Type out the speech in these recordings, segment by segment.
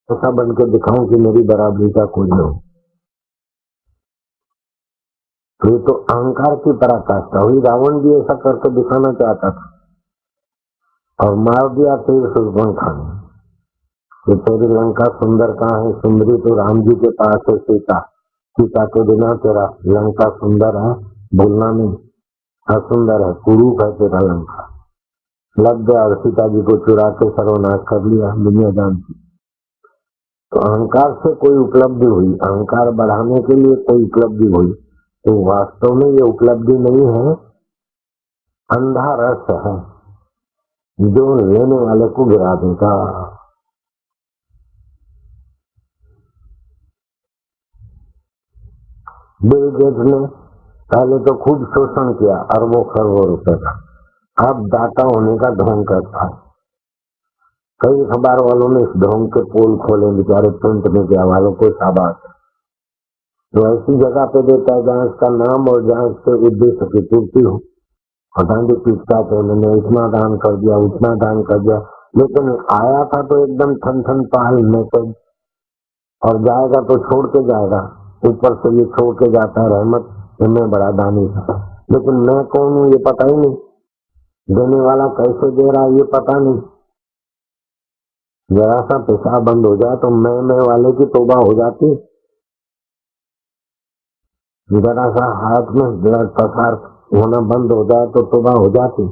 ऐसा बन के दिखाऊं कि मेरी बराबरी का कोई न हो। तो ये तो अहंकार की पराकाष्ठा हुई। रावण भी ऐसा करके दिखाना चाहता था और मार दिया तीर शूर्पणखा ने कि तेरी लंका सुंदर कहाँ है? सुंदरी तो राम जी के पास है सीता। सीता के बिना तेरा लंका सुंदर है, बोलना नहीं, असुंदर है, कुरूप है तेरा लंका। लग गया और सीता जी को चुरा के सर्वनाश कर लिया, दुनिया जानती। तो अहंकार से कोई उपलब्धि हुई, अहंकार बढ़ाने के लिए कोई उपलब्धि हुई, तो वास्तव में ये उपलब्धि नहीं है, अंधा रस है जो लेने वाले को गिरा देगा। बिल गेट्स ने पहले तो खुद शोषण किया अरबों खरबों रुपए का, अब दाता होने का ढोंग करता है। कई अखबार वालों ने इस ढोंग के पोल खोले, बेचारे प्रिंट मीडिया वालों को शाबाश। तो ऐसी जगह पे देता है जहाँ इसका नाम और जहाँ इसके उद्देश्य की पूर्ति हो। और गांधी पीटता तो उन्होंने इतना दान कर दिया, उतना दान कर दिया, लेकिन आया था तो एकदम ठन ठन पाल में तो, और जाएगा तो छोड़ के जाएगा। ऊपर से ये छोड़ के जाता है रहमत, मैं बड़ा दानी था, लेकिन मैं कौन हूँ ये पता ही नहीं, देने वाला कैसे दे रहा है ये पता नहीं। जरा सा पेशाब बंद हो जाए तो मैं वाले की तौबा हो जाती, जरा सा हाथ में ब्लड प्रसार होना बंद हो जाए तो तौबा हो जाती।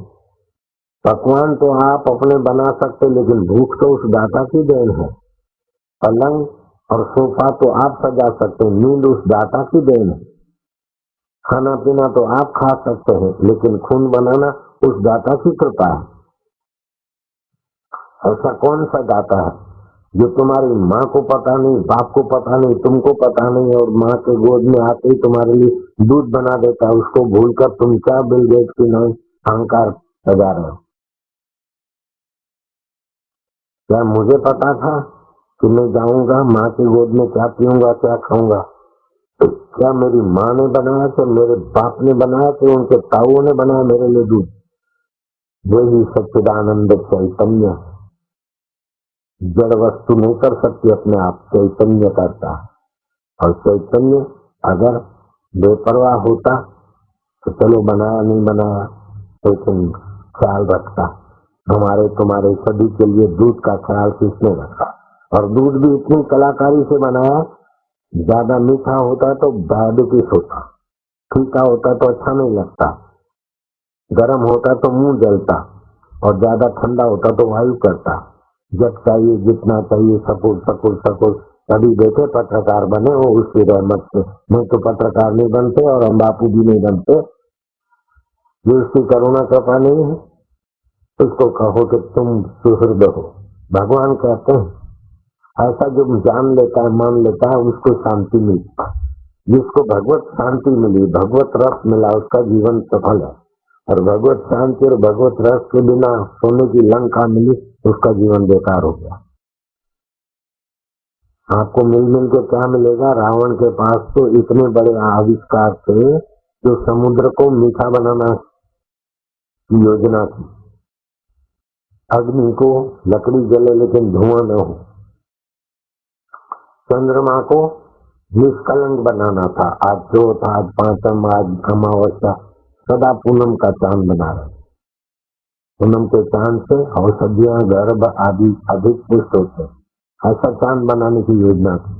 पकवान तो आप अपने बना सकते, लेकिन भूख तो उस दाता की देन है। पलंग और सोफा तो आप सजा सकते, नींद उस दाता की देन है। खाना पीना तो आप खा सकते हैं, लेकिन खून बनाना उस दाता की कृपा है। ऐसा कौन सा दाता है जो तुम्हारी माँ को पता नहीं, बाप को पता नहीं, तुमको पता नहीं, और माँ के गोद में आते ही तुम्हारे लिए दूध बना देता है, उसको भूलकर तुम क्या बिल गेट्स की नहीं अहंकार सजा रहे हो? क्या मुझे पता था कि मैं जाऊंगा माँ की गोद में, क्या पीऊंगा क्या खाऊंगा? तो क्या मेरी माँ ने बनाया, क्या मेरे बाप ने बनाया, कि उनके ताऊओं ने बनाया मेरे लिए दूध? वही सच्चिदानंद चैतन्य, जड़ वस्तु नहीं कर सकती अपने आप, चैतन्य करता। और चैतन्य अगर बेपरवाह होता तो चलो बनाया नहीं बनाया, लेकिन ख्याल रखता। हमारे तुम्हारे सभी के लिए दूध का ख्याल किसने रखा? और दूध भी इतनी कलाकारी से बनाया, ज्यादा मीठा होता तो डायबिटीज होता, फीका होता तो अच्छा नहीं लगता, गर्म होता तो मुंह जलता, और ज्यादा ठंडा होता तो वायु करता। जब चाहिए जितना चाहिए सकुल सकुल सकुल। कभी देखे पत्रकार बने हो उसकी रहमत से, नहीं तो पत्रकार नहीं बनते और हम बापू भी नहीं बनते। जो उसकी करुणा कृपा नहीं है उसको कहो कि तुम सुहृद हो। भगवान कहते हैं ऐसा जो जान लेता है, मान लेता है, उसको शांति मिलती है। जिसको भगवत शांति मिली, भगवत रस मिला, उसका जीवन सफल है। और भगवत शांति और भगवत रस के बिना सोने की लंका मिली, उसका जीवन बेकार हो गया। आपको मिल मिल के क्या मिलेगा? रावण के पास तो इतने बड़े आविष्कार थे जो समुद्र को मीठा बनाना की योजना थी, अग्नि को लकड़ी जले लेकिन धुआं न हो, चंद्रमा को निष्कलंक बनाना था, आज चौथ, आज पांचम, आज अमावस्या, सदा पूनम का चांद बना रहे। पूनम के चांद से औषधियां, गर्भ आदि अधिक पुष्ट होते, ऐसा चांद बनाने की योजना थी।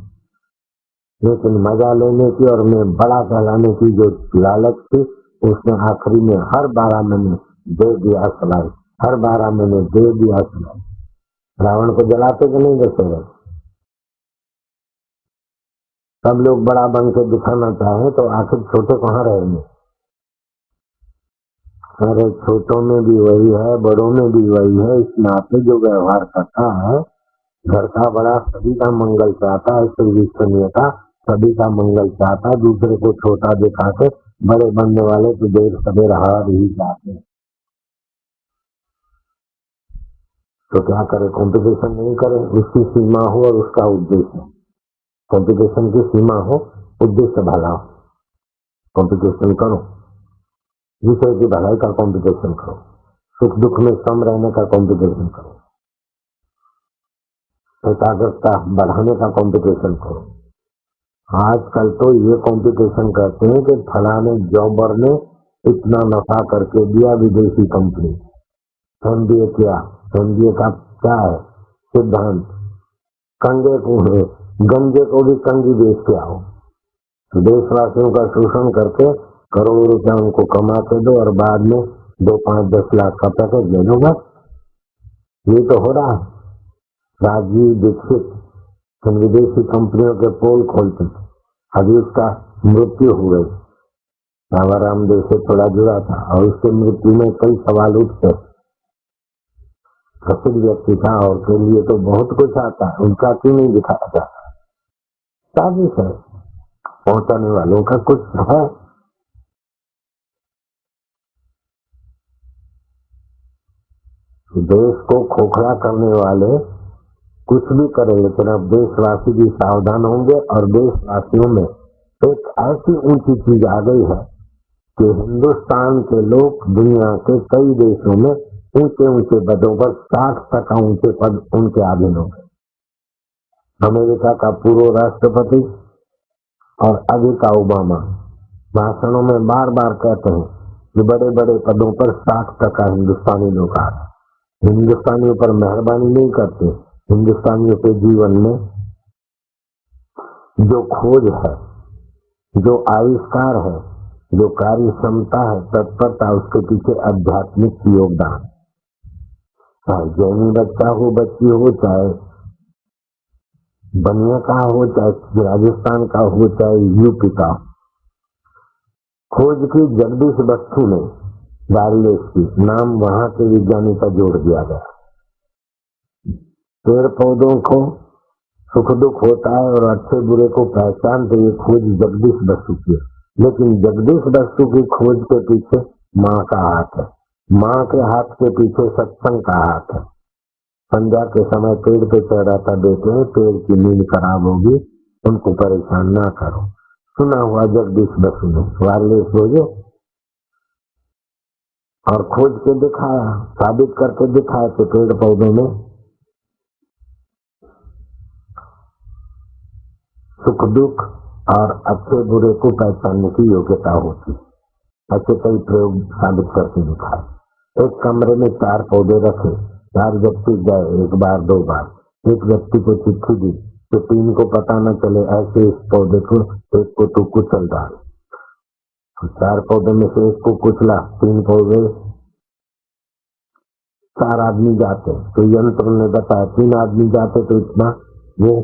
लेकिन मजा लेने की और मैं बड़ा कहलाने की जो लालच थी, उसने आखिरी में हर 12 महीने दे दिया सलाई, हर 12 महीने दे दिया सलाई। रावण को जलाते कि नहीं दशरथ? सब लोग बड़ा बन के दिखाना चाहे तो आखिर छोटे कहाँ रहेंगे? अरे छोटों में भी वही है, बड़ों में भी वही है। इस नाते जो व्यवहार करता है, घर का बड़ा सभी का मंगल चाहता है, विश्वसनीयता सभी का मंगल चाहता है, दूसरे को छोटा दिखा के बड़े बनने वाले तो देर सवेर हार ही जाते हैं। तो क्या करे? कंपटीशन नहीं करे, उसकी सीमा हो और उसका उद्देश्य। कंपटीशन की सीमा हो, उद्देश्य भला हो, कंपटीशन करो, दूसरे की भलाई का कंपटीशन करो, सुख दुख में सम रहने का कंपटीशन करो। एकाग्रता बढ़ाने का कंपटीशन करो। आजकल तो ये कंपटीशन करते हैं कि फलाने जॉबर ने इतना नफा करके दिया विदेशी कंपनी। एमबीए किया, एमबीए का क्या है सिद्धांत, कंगे को गंजे को भी कंगी बेच के आओ, देशवासियों का शोषण करके करोड़ों रुपया उनको कमा के दो और बाद में 2, 5, 10 लाख का पैकेज ले लो बस। ये तो हो रहा है। राजीव दीक्षित विदेशी कंपनियों के पोल खोलते थे, अभी उसका मृत्यु हो गई। बाबा रामदेव से थोड़ा जुड़ा था और उसके मृत्यु में कई सवाल उठते। प्रसिद्ध व्यक्ति था और के लिए तो बहुत कुछ आता है, उनका क्यों नहीं दिखाया जाता? साजिश है, पहुंचाने वालों का कुछ है। देश को खोखला करने वाले कुछ भी करें, लेकिन अब देशवासी भी सावधान होंगे। और देशवासियों में एक ऐसी ऊंची चीज आ गई है कि हिंदुस्तान के लोग दुनिया के कई देशों में ऊंचे ऊंचे पदों पर 60% ऊंचे पद उनके अधीन हो गए। अमेरिका का पूर्व राष्ट्रपति और अभी का ओबामा भाषणों में बार बार कहते हैं कि बड़े बड़े पदों पर 60% हिंदुस्तानी लोग आ रहे। हिंदुस्तानियों पर मेहरबानी नहीं करते। हिंदुस्तानियों के जीवन में जो खोज है, जो आविष्कार है, जो कार्य क्षमता है, तत्परता, उसके पीछे आध्यात्मिक योगदान। चाहे जैनी बच्चा हो, बच्ची हो, चाहे बनिया का हो, चाहे राजस्थान का हो, चाहे यूपी का हो, खोज की जगदीश बसु ने वायरलेस की नाम वहां के विज्ञानी का जोड़ दिया गया। पेड़ पौधों को सुख दुख होता है और अच्छे बुरे को पहचानते, ये खोज जगदीश बसु की है। लेकिन जगदीश बसु की खोज के पीछे माँ का हाथ है, माँ के हाथ के पीछे सत्संग का हाथ है। संध्या के समय पेड़ पे चढ़ रहा था, बेटे पेड़ की नींद खराब होगी, उनको परेशान ना करो। सुना हुआ जगदीश बसु ने वायरलेस हो और खोज के दिखाया, साबित करके दिखाया कि पेड़ पौधों में सुख दुख और अच्छे बुरे को पहचानने की योग्यता होती। ऐसे कई प्रयोग साबित करके दिखाए। एक कमरे में 4 पौधे रखे, 4 व्यक्ति गए, 1 बार 2 बार, एक व्यक्ति को चिट्ठी दी तो 3 को पता न चले, ऐसे इस पौधे को एक को तू कुचल डाल। 4 पौधे में से एक को कुचला, 3 पौधे 4 आदमी जाते तो यंत्र ने बताया 3 आदमी जाते तो इतना वो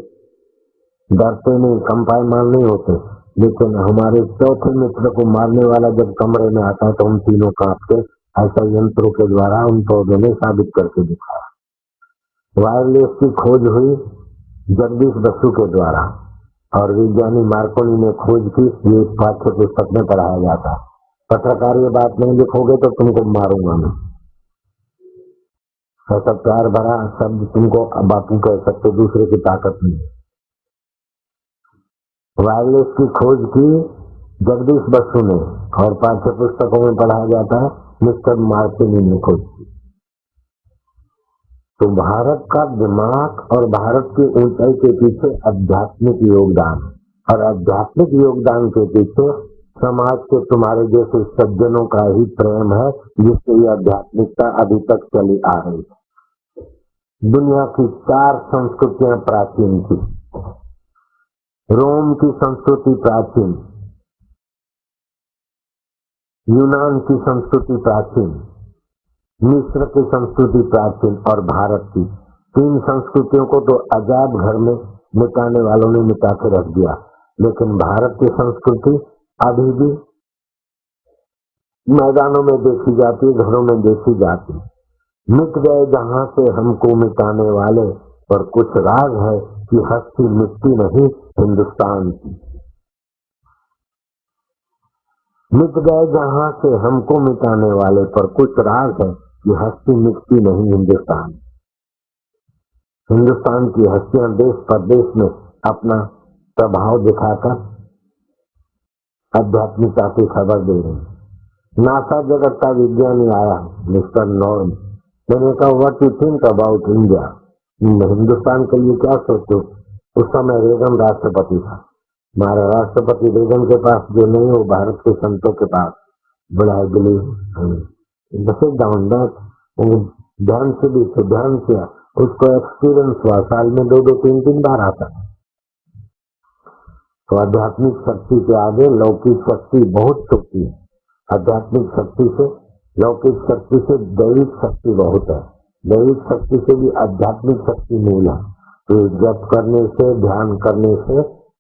डरते नहीं, कंपायमान नहीं होते। लेकिन हमारे चौथे मित्र को मारने वाला जब कमरे में आता है तो हम तीनों कांपते। ऐसा यंत्रों के द्वारा उन पौधों ने साबित करके दिखाया। वायरलेस की खोज हुई जगदीश बसु के द्वारा और विज्ञानी मार्कोनी ने खोज की। ये पाठ्य पुस्तक में पढ़ाया जाता। पत्रकार ये बात नहीं लिखोगे तो तुमको मारूंगा मैं, ऐसा प्यार भरा शब्द तुमको बापू कह सकते, दूसरे की ताकत नहीं। वायरलेस की खोज की जगदीश बसु ने और पाठ्य पुस्तकों में पढ़ाया जाता है मिस्टर मार्कोनी ने खोज की। तो भारत का दिमाग और भारत की ऊंचाई के पीछे आध्यात्मिक योगदान, और आध्यात्मिक योगदान के पीछे समाज के तुम्हारे जैसे सज्जनों का ही प्रेम है, जिससे ये आध्यात्मिकता अभी तक चली आ रही है। दुनिया की 4 संस्कृतियां प्राचीन थी। रोम की संस्कृति प्राचीन, यूनान की संस्कृति प्राचीन, मिस्र की संस्कृति प्राचीन और भारत की। 3 संस्कृतियों को तो अजाब घर में मिटाने वालों ने मिटा के रख दिया, लेकिन भारत की संस्कृति अभी भी मैदानों में देखी जाती, घरों में देखी जाती। मिट गए जहां से हमको मिटाने वाले, पर कुछ राज है कि हस्ती मिटती नहीं हिंदुस्तान की। मिट गए जहां से हमको मिटाने वाले, पर कुछ राज है कि हस्ती मिटती नहीं हिंदुस्तान। हिंदुस्तान की हस्तियां देश प्रदेश में अपना प्रभाव दिखाकर आध्यात्मिकता की खबर दे रही। नासा जगत का विज्ञानी आया मिस्टर नॉर्म, मैंने कहा what you think about India. Hindustan के लिए क्या सोचो। उस समय रेगन राष्ट्रपति था। हमारा राष्ट्रपति रेगन के पास जो नहीं वो भारत के संतों के पास बड़ा अगली डाउन ध्यान से देखो, ध्यान किया, उसको एक्सपीरियंस हुआ, साल में 2-2 3-3 बार आता है। तो आध्यात्मिक शक्ति के आगे लौकिक शक्ति बहुत छोटी है। आध्यात्मिक शक्ति से, लौकिक शक्ति से दैविक शक्ति बहुत है। दैविक शक्ति से भी आध्यात्मिक शक्ति मूल है। तो जप करने से, ध्यान करने से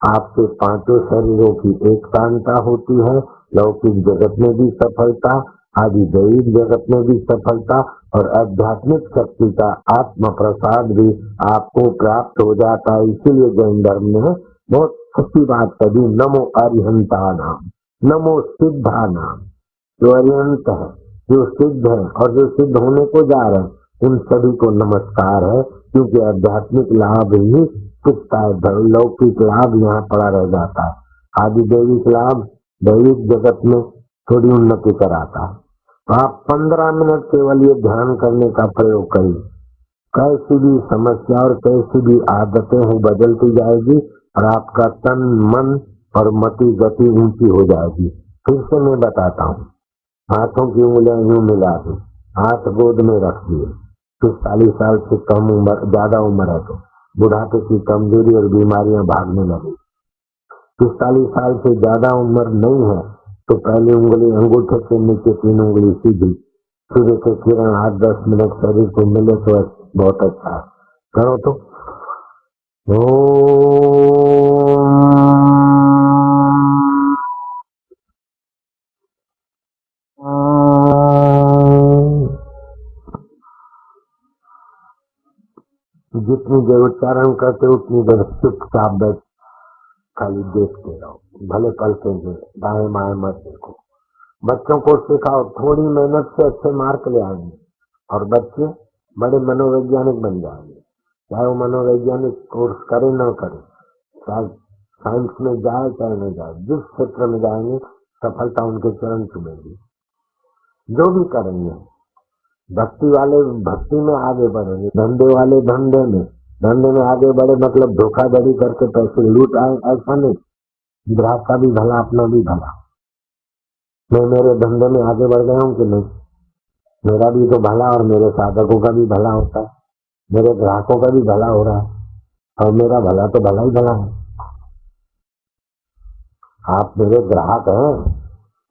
आपके पांचों शरीरों की एकतांता होती है। लौकिक जगत में भी सफलता, आदि दैविक जगत में भी सफलता, और आध्यात्मिक शक्ति का आत्म प्रसाद भी आपको प्राप्त हो जाता है। इसीलिए जैन धर्म में बहुत सच्ची बात कही, नमो अरिहंता नाम, नमो सिद्धा नाम। जो अरिहंत है, जो सिद्ध है और जो सिद्ध होने को जा रहे हैं, उन सभी को नमस्कार है, क्योंकि आध्यात्मिक लाभ ही चुकता है, लौकिक लाभ यहाँ पड़ा रह जाता है। आदि दैविक लाभ दैविक जगत में थोड़ी उन्नति कराता है। आप 15 मिनट केवल ये ध्यान करने का प्रयोग करिए, कैसी भी समस्या और कैसी भी आदतें हो बदलती जाएगी, और आपका तन, मन और मति गति ऊंची हो जाएगी। फिर से मैं बताता हूँ, हाथों की उंगलियां यूं मिला दी, हाथ गोद में रख दिए, 40 साल से कम उम्र, ज्यादा उम्र है तो बुढ़ापे की कमजोरी और बीमारियां भागने लगी। 40 साल से ज्यादा उम्र नहीं है तो पहली उंगली अंगूठे के नीचे 3 उंगली सीधी, सूर्य के किरण 8-10 मिनट शरीर को मिले तो बहुत अच्छा है। करो तो जितनी देर उच्चारण करते उतनी देर चुपचाप बैठ, खाली देखते रहो, भले पलके दाएं बाएं मत देखो। बच्चों को सिखाओ, थोड़ी मेहनत से अच्छे मार्क ले आएंगे और बच्चे बड़े मनोवैज्ञानिक बन जाएंगे। चाहे वो मनोवैज्ञानिक कोर्स करे न करे, चाहे साइंस में जाए चाहे न जाए, जिस क्षेत्र में जाएंगे सफलता उनके चरण चुमेगी। जो भी करेंगे, भक्ति वाले भक्ति में आगे बढ़ेंगे, धंधे वाले धंधे में आगे बढ़े, मतलब धोखाधड़ी करके पैसे लूट आए, ऐसा नहीं। ग्राहक का भी भला, अपना भी भला। मैं मेरे धंधे में आगे बढ़ गया हूँ कि नहीं, मेरा भी तो भला और मेरे साधकों का भी भला होता है, मेरे ग्राहकों का भी भला हो रहा है, और मेरा भला तो भला ही भला है। आप मेरे ग्राहक हैं,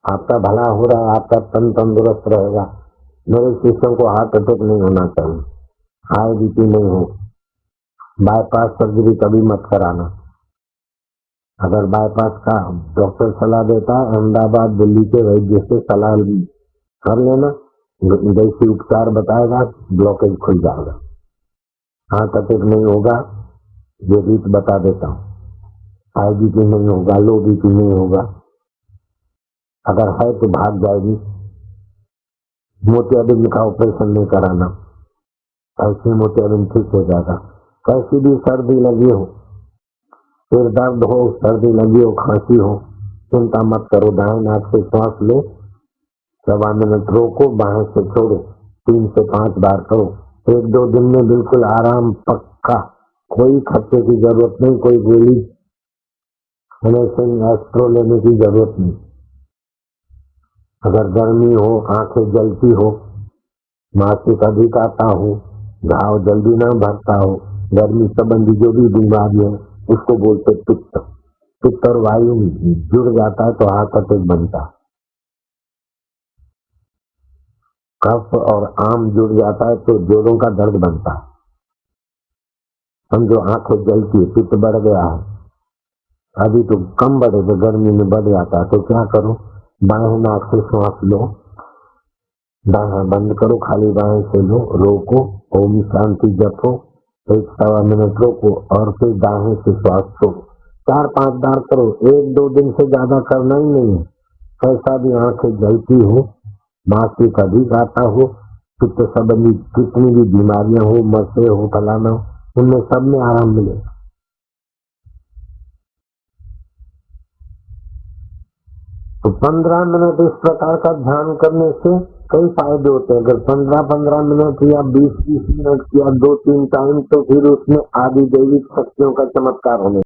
आपका भला हो रहा है, आपका तन तंदुरुस्त रहेगा। मेरे शिष्यों को हार्ट अटैक नहीं होना चाहिए, हाई बीपी नहीं हो, बाईपास सर्जरी कभी मत कराना। अगर बाईपास का डॉक्टर सलाह देता है, अहमदाबाद दिल्ली के वैद्य से सलाह कर लेना, जैसे उपचार बताएगा ब्लॉकेज खुल जाएगा। हार्ट अटैक नहीं होगा, ये रीत बता देता हूँ। हाई बीपी नहीं होगा, लो बीपी नहीं होगा, अगर है तो भाग जाएगी। मोतियाबिंद का ऑपरेशन नहीं कराना, ऐसे मोतियाबिंद ठीक हो जाएगा। कैसी भी सर्दी लगी हो, सिर दर्द हो, सर्दी लगी हो, खांसी हो, चिंता मत करो, दाएं नाक से सांस लो, 1.25 मिनट रोको, बाएं से छोड़ो, 3 से 5 बार करो। 1-2 दिन में बिल्कुल आराम पक्का, कोई खर्चे की जरूरत नहीं, कोई गोली एस्ट्रो लेने की जरूरत नहीं। अगर गर्मी हो, आंखें जलती हो, मासिक अधिक आता हो, घाव जल्दी ना भरता हो, गर्मी संबंधी जो भी बीमारी है उसको बोलते पित्त। पित्त और वायु जुड़ जाता है तो हार्ट अटैक बनता है। कफ और आम जुड़ जाता है तो जोड़ों का दर्द बनता है। समझो आंखें जलती है, पित्त बढ़ गया है, अभी तो कम बढ़े तो गर्मी में बढ़ जाता है, तो क्या करो, बाएं नाक से सांस लो, दाएं बंद करो, खाली बाएं से लो, रोको, ओम शांति जपो, 1-1.25 मिनट रोको और फिर दाएं से श्वास छोड़ो। 4-5 बार करो, 1-2 दिन से ज्यादा करना ही नहीं है। कैसा भी आंखें जलती हो, मासिक अधिक आता हो, पित्त संबंधी कितनी भी बीमारियां हो, मसे हो, फलाना हो, उनमें सब में आराम मिलेगा। तो 15 मिनट इस प्रकार का ध्यान करने से कई फायदे होते हैं। अगर 15-15 मिनट या 20-20 मिनट या 2-3 टाइम, तो फिर उसमें आदि दैविक शक्तियों का चमत्कार होने